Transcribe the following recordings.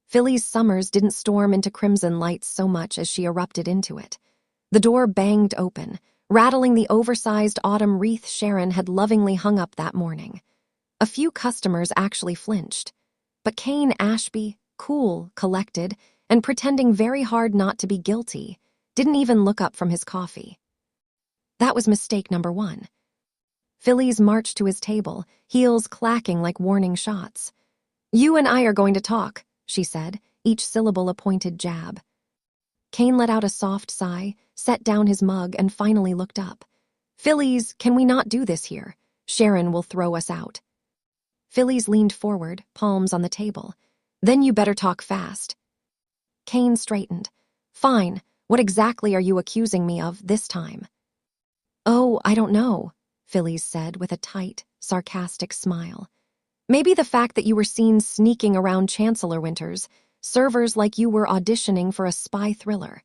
Phyllis' summers didn't storm into crimson lights so much as she erupted into it. The door banged open, rattling the oversized autumn wreath Sharon had lovingly hung up that morning. A few customers actually flinched, but Kane Ashby, cool, collected, and pretending very hard not to be guilty, didn't even look up from his coffee. That was mistake number one. Phyllis marched to his table, heels clacking like warning shots. "You and I are going to talk," she said, each syllable a pointed jab. Kane let out a soft sigh, set down his mug, and finally looked up. "Phyllis, can we not do this here? Sharon will throw us out." Phyllis leaned forward, palms on the table. "Then you better talk fast." Kane straightened. "Fine, what exactly are you accusing me of this time?" "Oh, I don't know," Phyllis said with a tight, sarcastic smile. "Maybe the fact that you were seen sneaking around Chancellor Winters, servers like you were auditioning for a spy thriller.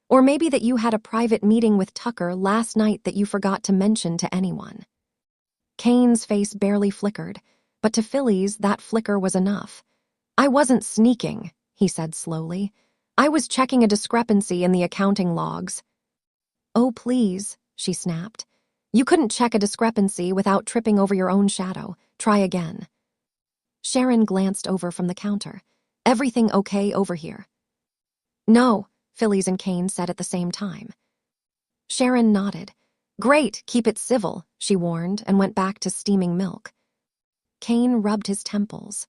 Or maybe that you had a private meeting with Tucker last night that you forgot to mention to anyone." Kane's face barely flickered, but to Phyllis that flicker was enough. "I wasn't sneaking," he said slowly. "I was checking a discrepancy in the accounting logs." "Oh, please," she snapped. "You couldn't check a discrepancy without tripping over your own shadow. Try again." Sharon glanced over from the counter. "Everything okay over here?" "No," Phyllis and Kane said at the same time. Sharon nodded. "Great, keep it civil," she warned, and went back to steaming milk. Kane rubbed his temples.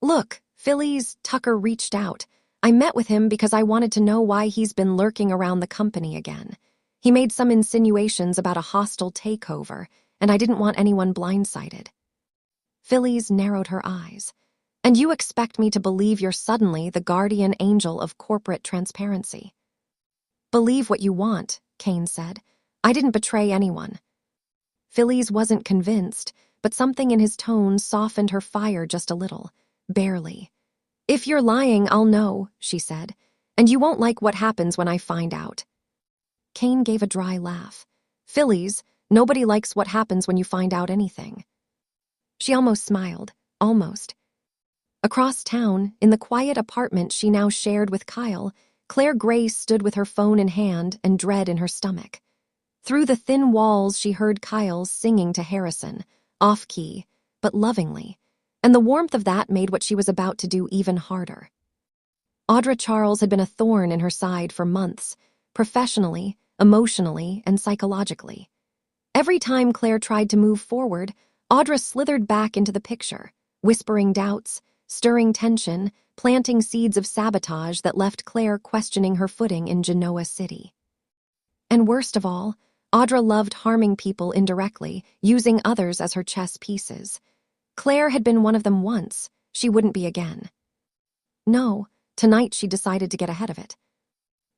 "Look, Phyllis, Tucker reached out. I met with him because I wanted to know why he's been lurking around the company again. He made some insinuations about a hostile takeover, and I didn't want anyone blindsided." Phyllis narrowed her eyes. "And you expect me to believe you're suddenly the guardian angel of corporate transparency?" "Believe what you want," Kane said. "I didn't betray anyone." Phyllis wasn't convinced, but something in his tone softened her fire just a little, barely. "If you're lying, I'll know," she said. "And you won't like what happens when I find out." Kane gave a dry laugh. "Phyllis, nobody likes what happens when you find out anything." She almost smiled, almost. Across town, in the quiet apartment she now shared with Kyle, Claire Grace stood with her phone in hand and dread in her stomach. Through the thin walls she heard Kyle singing to Harrison, off-key, but lovingly, and the warmth of that made what she was about to do even harder. Audra Charles had been a thorn in her side for months, professionally, emotionally, and psychologically. Every time Claire tried to move forward, Audra slithered back into the picture, whispering doubts, stirring tension, planting seeds of sabotage that left Claire questioning her footing in Genoa City. And worst of all, Audra loved harming people indirectly, using others as her chess pieces. Claire had been one of them once. She wouldn't be again. No, tonight she decided to get ahead of it.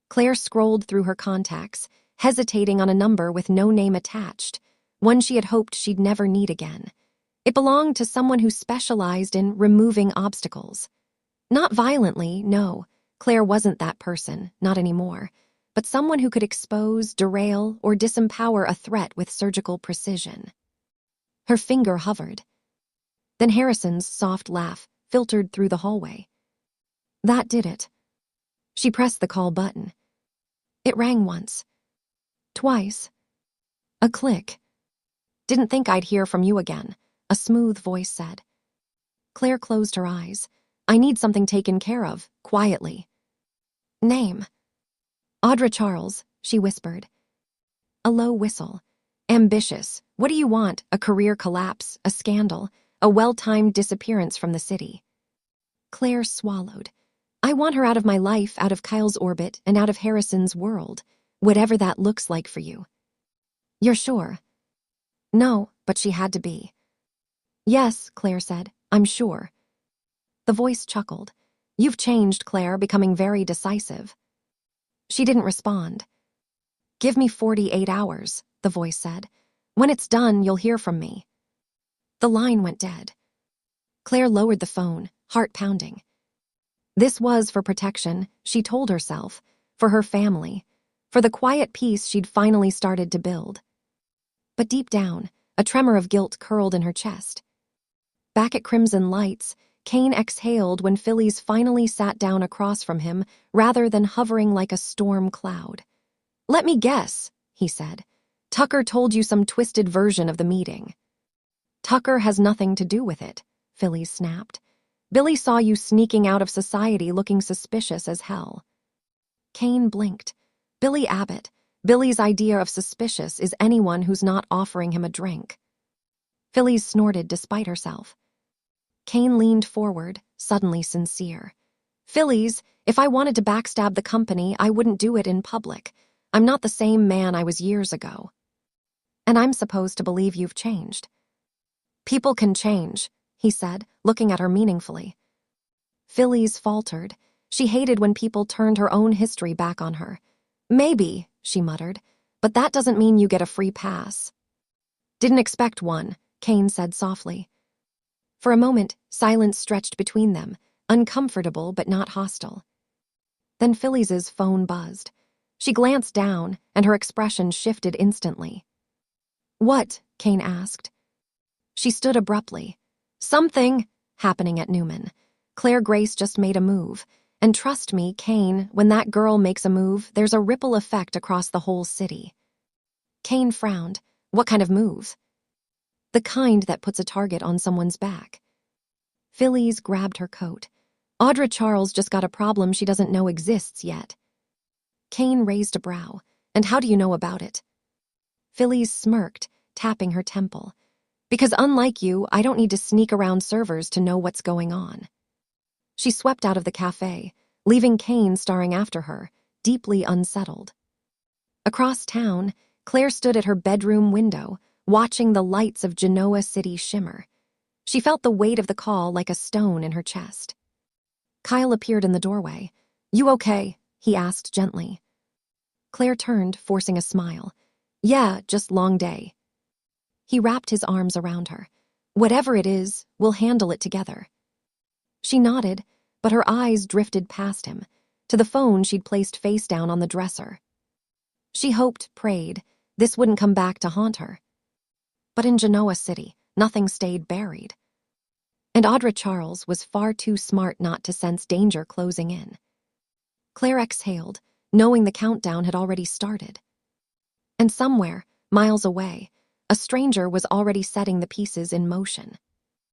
Claire scrolled through her contacts, hesitating on a number with no name attached, one she had hoped she'd never need again. It belonged to someone who specialized in removing obstacles. Not violently, no. Claire wasn't that person, not anymore. But someone who could expose, derail, or disempower a threat with surgical precision. Her finger hovered. Then Harrison's soft laugh filtered through the hallway. That did it. She pressed the call button. It rang once. Twice. A click. "Didn't think I'd hear from you again," a smooth voice said. Claire closed her eyes. "I need something taken care of, quietly." "Name?" "Audra Charles," she whispered. A low whistle. "Ambitious. What do you want? A career collapse, a scandal, a well-timed disappearance from the city?" Claire swallowed. "I want her out of my life, out of Kyle's orbit, and out of Harrison's world, whatever that looks like for you." "You're sure?" "No, but she had to be." "Yes," Claire said, "I'm sure." The voice chuckled. "You've changed, Claire, becoming very decisive." She didn't respond. "Give me 48 hours, the voice said. "When it's done, you'll hear from me." The line went dead. Claire lowered the phone, heart pounding. This was for protection, she told herself, for her family, for the quiet peace she'd finally started to build. But deep down, a tremor of guilt curled in her chest. Back at Crimson Lights, Kane exhaled when Phyllis finally sat down across from him rather than hovering like a storm cloud. "Let me guess," he said. "Tucker told you some twisted version of the meeting." "Tucker has nothing to do with it," Phyllis snapped. "Billy saw you sneaking out of society looking suspicious as hell." Kane blinked. Billy Abbott. Billy's idea of suspicious is anyone who's not offering him a drink. Phyllis snorted despite herself. Kane leaned forward, suddenly sincere. "Phyllis, if I wanted to backstab the company, I wouldn't do it in public. I'm not the same man I was years ago. And I'm supposed to believe you've changed." "People can change," he said, looking at her meaningfully. Phyllis faltered. She hated when people turned her own history back on her. "Maybe," she muttered, "but that doesn't mean you get a free pass." "Didn't expect one," Kane said softly. For a moment, silence stretched between them, uncomfortable but not hostile. Then Phyllis's phone buzzed. She glanced down, and her expression shifted instantly. "What?" Kane asked. She stood abruptly. "Something happening at Newman. Claire Grace just made a move. And trust me, Kane, when that girl makes a move, there's a ripple effect across the whole city." Kane frowned. "What kind of move?" "The kind that puts a target on someone's back." Phyllis grabbed her coat. "Audra Charles just got a problem she doesn't know exists yet." Kane raised a brow. "And how do you know about it?" Phyllis smirked, tapping her temple. "Because unlike you, I don't need to sneak around servers to know what's going on." She swept out of the cafe, leaving Kane staring after her, deeply unsettled. Across town, Claire stood at her bedroom window, watching the lights of Genoa City shimmer. She felt the weight of the call like a stone in her chest. Kyle appeared in the doorway. "You okay?" he asked gently. Claire turned, forcing a smile. "Yeah, just long day." He wrapped his arms around her. "Whatever it is, we'll handle it together." She nodded, but her eyes drifted past him, to the phone she'd placed face down on the dresser. She hoped, prayed, this wouldn't come back to haunt her. But in Genoa City, nothing stayed buried. And Audra Charles was far too smart not to sense danger closing in. Claire exhaled, knowing the countdown had already started. And somewhere, miles away, a stranger was already setting the pieces in motion.